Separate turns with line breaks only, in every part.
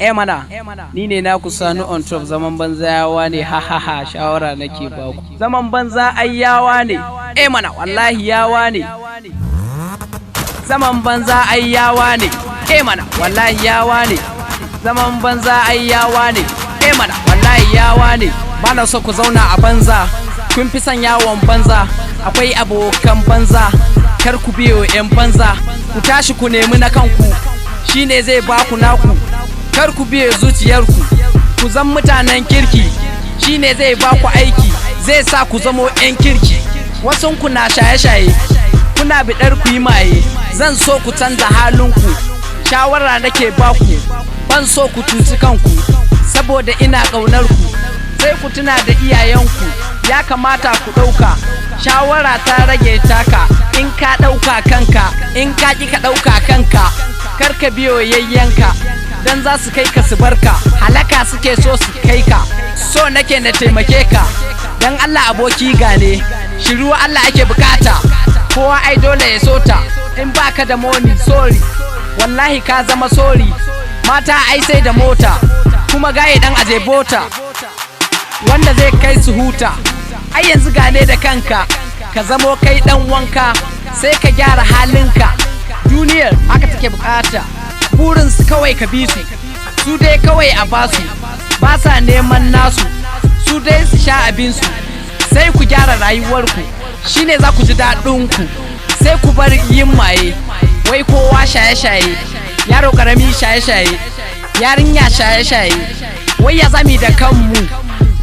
mana ni ne naku Sani on top. Zaman banza yawa ne, ha shawara nake baku. Zaman banza ai yawa ne, mana wallahi yawa ne. Zaman banza ai yawa ne, mana wallahi yawa ne. Zaman banza ai yawa ne, mana wallahi yawa ne. Bana so ku zauna a banza, kun fi son yawon banza. Akwai abokan banza, kar ku biyo 'yan banza. Ku tashi ku nemi na kanku, shine zai baku naku. Kar ku biye zuciyarku, ku zan mutanen kirki, shine zai baku aiki, zai sa ku zamo 'yan kirki. Wasunku na shaye-shaye, kuna biɗar ku yi maye. Zan so ku canza halinku, shawara nake baku. Ban so ku cuci kanku, saboda ina ƙaunar ku. Sai ku tuna da iyayenku, ya kamata ku ɗauka. Shawara ta rage taka, in ka ɗauka kanka, in ka ƙi ka ɗauka kanka. Kar ka biyo yayyanka, dan za su kai ka su barka. Halaka suke so su kai ka, so nake na taimake ka. Dan Allah aboki gane, shiruwa Allah ake bukata. Kowa ai dole ya sota, in baka da money sorry, wallahi ka zama sorry. Mata ai sai da mota, kuma gaye dan aje bota, wanda zai kai su huta. Ai yanzu gane da kanka, ka zamo kai dan wanka, sai ka gyara halinka. Duniyar haka take bukata, burinsu kawai ka bi su, su dai kawai a basu, ba sa neman nasu, su dai su sha abinsu. Sai ku gyara rayuwarku, shine za ku ji daɗinku. Sai ku bar yin maye, wai kowa shaye-shaye, yaro ƙarami shaye-shaye, yarinya shaye-shaye. Wai ya zami da kanmu,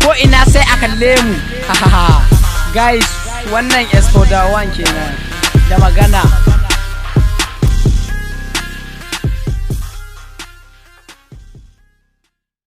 ko ina sai a kalle mu. Guys, wannan S4 kenan da magana.